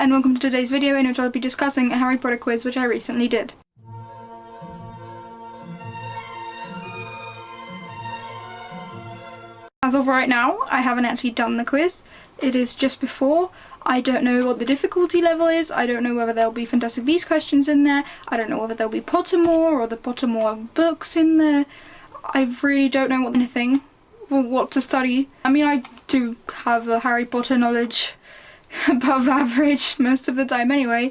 and welcome to today's video in which I'll be discussing a Harry Potter quiz which I recently did. As of right now, I haven't actually done the quiz. It is just before. I don't know what the difficulty level is. I don't know whether there'll be Fantastic Beasts questions in there. I don't know whether there'll be Pottermore or the Pottermore books in there. I really don't know what to study. I mean, I do have a Harry Potter knowledge above average most of the time anyway,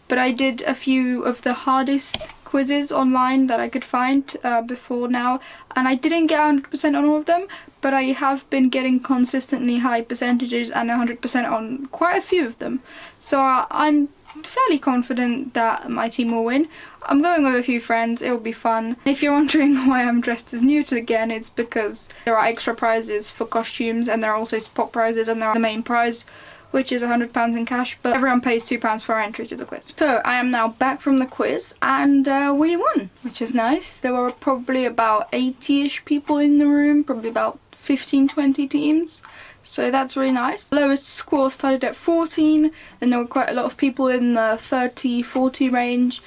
but I did a few of the hardest quizzes online that I could find before now, and I didn't get 100% on all of them, but I have been getting consistently high percentages and 100% on quite a few of them. So I'm fairly confident that my team will win. I'm going with a few friends, it'll be fun. If you're wondering why I'm dressed as Newt again, it's because there are extra prizes for costumes and there are also spot prizes, and there are the main prize, which is £100 in cash, but everyone pays £2 for our entry to the quiz. So I am now back from the quiz, and we won, which is nice. There were probably about 80-ish people in the room, probably about 15-20 teams, so that's really nice. The lowest score started at 14, and there were quite a lot of people in the 30-40 range,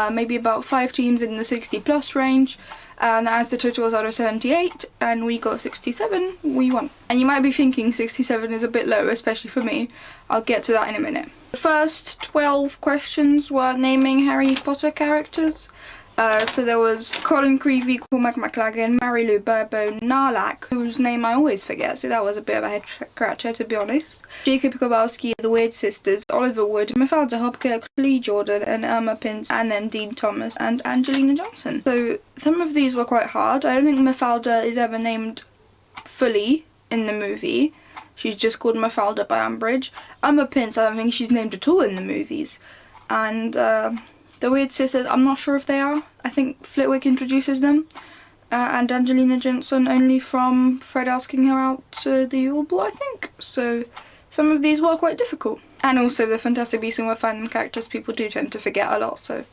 maybe about 5 teams in the 60+ range. And as the total was out of 78 and we got 67, we won. And you might be thinking 67 is a bit low, especially for me. I'll get to that in a minute. The first 12 questions were naming Harry Potter characters. So there was Colin Creevey, Cormac McLaggen, Mary-Lou Bourbeau, Narlac, whose name I always forget, so that was a bit of a head scratcher to be honest. Jacob Kowalski, the Weird Sisters, Oliver Wood, Mafalda Hopkirk, Lee Jordan, and Irma Pince, and then Dean Thomas and Angelina Johnson. So some of these were quite hard. I don't think Mafalda is ever named fully in the movie. She's just called Mafalda by Umbridge. Irma Pince, I don't think she's named at all in the movies. And the Weird Sisters, I'm not sure if they are. I think Flitwick introduces them. And Angelina Johnson only from Fred asking her out to the Yule Ball, I think. So some of these were quite difficult. And also the Fantastic Beasts and Where Fandom characters people do tend to forget a lot, so.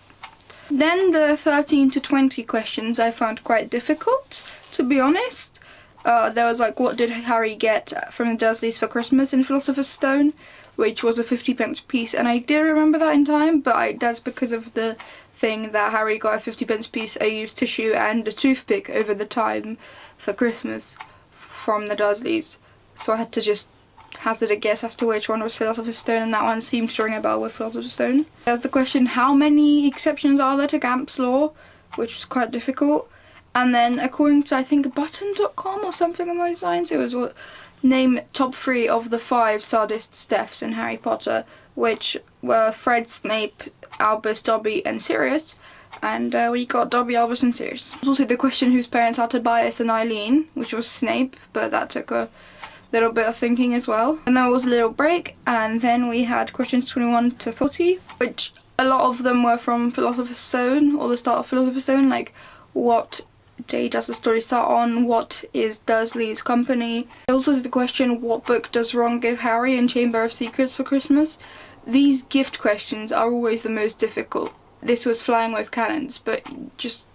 Then the 13 to 20 questions I found quite difficult, to be honest. There was like, what did Harry get from the Dursleys for Christmas in Philosopher's Stone, which was a 50p piece, and I did remember that in time, but that's because of the thing that Harry got a 50p piece, a used tissue and a toothpick over the time for Christmas from the Dursleys. So I had to just hazard a guess as to which one was Philosopher's Stone, and that one seemed to ring a bell with Philosopher's Stone. There's the question, how many exceptions are there to Gamp's Law, which was quite difficult. And then according to, I think, button.com or something along those lines, it was what, name top 3 of the 5 saddest deaths in Harry Potter, which were Fred, Snape, Albus, Dobby, and Sirius. And we got Dobby, Albus, and Sirius. There was also the question whose parents are Tobias and Eileen, which was Snape, but that took a little bit of thinking as well. And there was a little break, and then we had questions 21 to 40, which a lot of them were from Philosopher's Stone, or the start of Philosopher's Stone, like what day does the story start on, what is Dursley's company. There also the question, what book does Ron give Harry in Chamber of Secrets for Christmas? These gift questions are always the most difficult. This was Flying with Cannons, but just,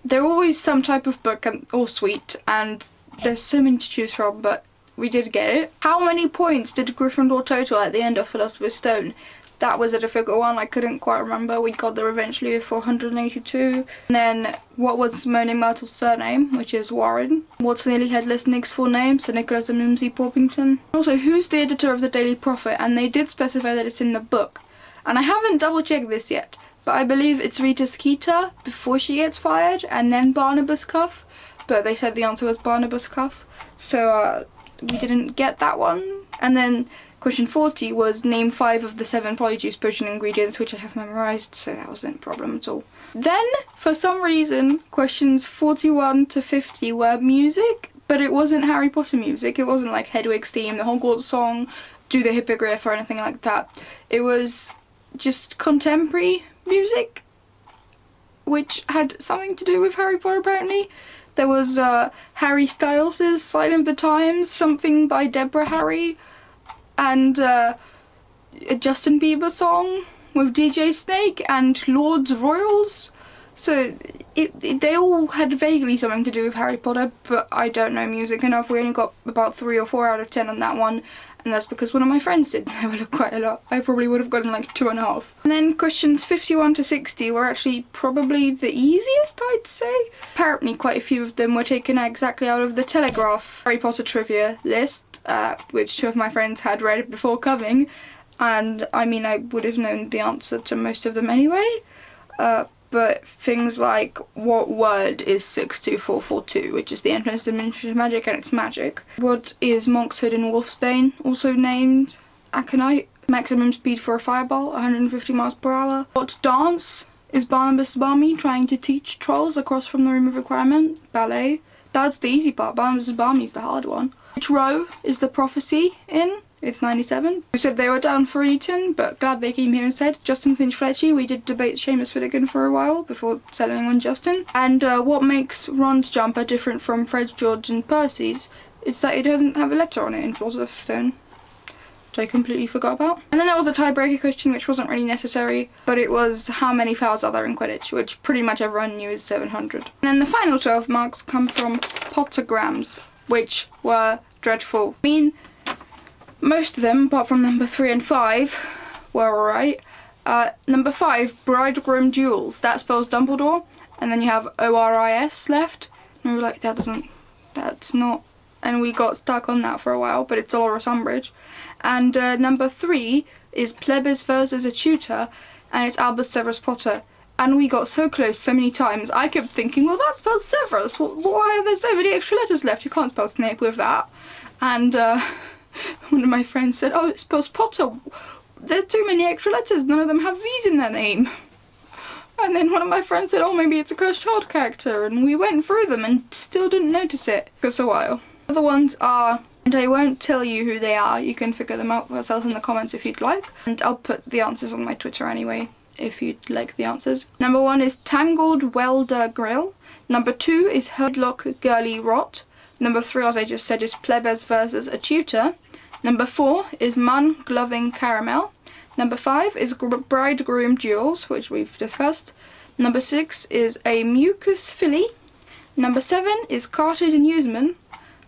they're always some type of book or suite, and there's so many to choose from, but we did get it. How many points did Gryffindor total at the end of Philosopher's Stone? That was a difficult one, I couldn't quite remember. We got there eventually with 482. And then, what was Moaning Myrtle's surname, which is Warren? What's Nearly Headless Nick's full name, Sir Nicholas and Mimsy Porpington? Also, who's the editor of the Daily Prophet? And they did specify that it's in the book. And I haven't double checked this yet, but I believe it's Rita Skeeter before she gets fired, and then Barnabas Cuff. But they said the answer was Barnabas Cuff, so we didn't get that one. And then question 40 was name 5 of the 7 Polyjuice Potion ingredients, which I have memorised, so that wasn't a problem at all. Then, for some reason, questions 41 to 50 were music, but it wasn't Harry Potter music. It wasn't like Hedwig's theme, the Hogwarts song, Do the Hippogriff, or anything like that. It was just contemporary music, which had something to do with Harry Potter apparently. There was Harry Styles' Sign of the Times, something by Deborah Harry, and a Justin Bieber song with DJ Snake, and Lords Royals, So they all had vaguely something to do with Harry Potter, but I don't know music enough. We only got about 3 or 4 out of 10 on that one, and that's because one of my friends did develop quite a lot. I probably would have gotten like 2.5. And then questions 51 to 60 were actually probably the easiest, I'd say. Apparently quite a few of them were taken exactly out of the Telegraph Harry Potter trivia list, which 2 of my friends had read before coming, and I mean I would have known the answer to most of them anyway. But things like, what word is 62442, which is the entrance to the Ministry of Magic, and it's magic. What is Monk's Hood in Wolfsbane, also named Aconite? Maximum speed for a fireball, 150 miles per hour. What dance is Barnabas Barmy trying to teach trolls across from the Room of Requirement? Ballet. That's the easy part, Barnabas Barmy is the hard one. Which row is the prophecy in? It's 97. We said they were down for Eton, but glad they came here instead. Justin Finch-Fletchy, we did debate Seamus Finnegan for a while before settling on Justin. And what makes Ron's jumper different from Fred, George and Percy's? It's that it doesn't have a letter on it in Philosopher's Stone, which I completely forgot about. And then there was a tiebreaker question, which wasn't really necessary, but it was how many fouls are there in Quidditch, which pretty much everyone knew is 700. And then the final 12 marks come from Pottergrams, which were dreadful. I mean, most of them, apart from number 3 and 5, were alright. Number 5, Bridegroom Duels, that spells Dumbledore, and then you have ORIS left, and we were like, that's not, and we got stuck on that for a while, but it's Dolores Umbridge. And number 3 is Plebis versus a Tutor, and it's Albus Severus Potter. And we got so close so many times, I kept thinking, well, that spells Severus, why are there so many extra letters left? You can't spell Snape with that. And one of my friends said, oh, it spells Potter. There's too many extra letters, none of them have V's in their name. And then one of my friends said, oh, maybe it's a cursed child character, and we went through them and still didn't notice it. It took us a while. The other ones are, and I won't tell you who they are, you can figure them out for yourselves in the comments if you'd like, and I'll put the answers on my Twitter anyway, if you'd like the answers. Number 1 is Tangled Welder Grill. Number 2 is Herdlock Girly Rot. Number 3, as I just said, is Plebes versus a Tutor. Number 4 is Mun Gloving Caramel. Number 5 is Bridegroom Duels, which we've discussed. Number 6 is a Mucus Filly. Number 7 is Carted Newsman.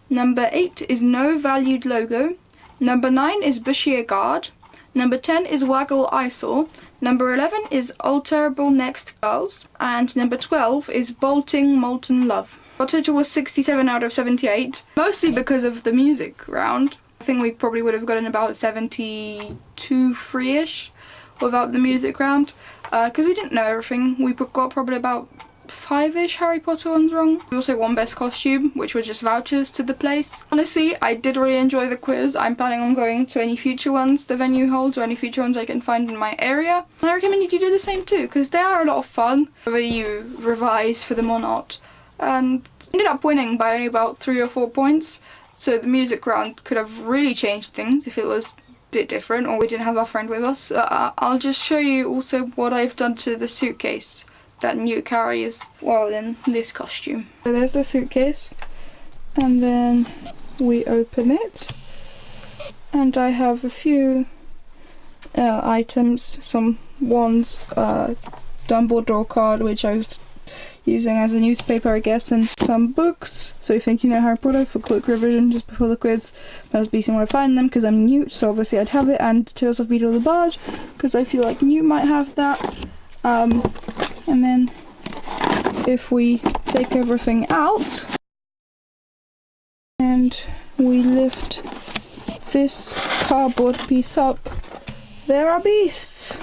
Number 8 is No Valued Logo. Number 9 is Bashir Guard. Number 10 is Waggle Eyesore. Number 11 is Alterable Next Girls. And number 12 is Bolting Molten Love. Our total was 67 out of 78, mostly because of the music round. I think we probably would have gotten about 72 free-ish without the music round, because we didn't know everything. We got probably about 5-ish Harry Potter ones wrong. We also won Best Costume, which were just vouchers to the place. Honestly, I did really enjoy the quiz. I'm planning on going to any future ones the venue holds, or any future ones I can find in my area. And I recommend you do the same too, because they are a lot of fun, whether you revise for them or not. And ended up winning by only about 3 or 4 points, so the music round could have really changed things if it was a bit different, or we didn't have our friend with us. I'll just show you also what I've done to the suitcase that Newt carries while in this costume. So there's the suitcase, and then we open it, and I have a few items, some wands, Dumbledore card, which I was using as a newspaper, I guess, and some books. So if you think you know Harry Potter, for quick revision just before the quiz, that was basically where I find them, because I'm Newt, so obviously I'd have it, and Tales of Beedle the Barge, because I feel like Newt might have that. And then if we take everything out and we lift this cardboard piece up, there are beasts.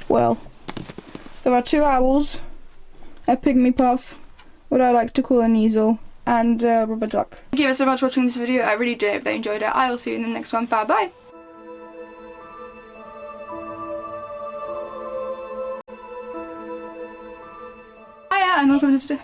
Well, there are 2 owls, a pygmy puff, what I like to call an easel, and a rubber duck. Thank you so much for watching this video. I really do hope they enjoyed it. I will see you in the next one. Bye bye. Hiya and welcome to today.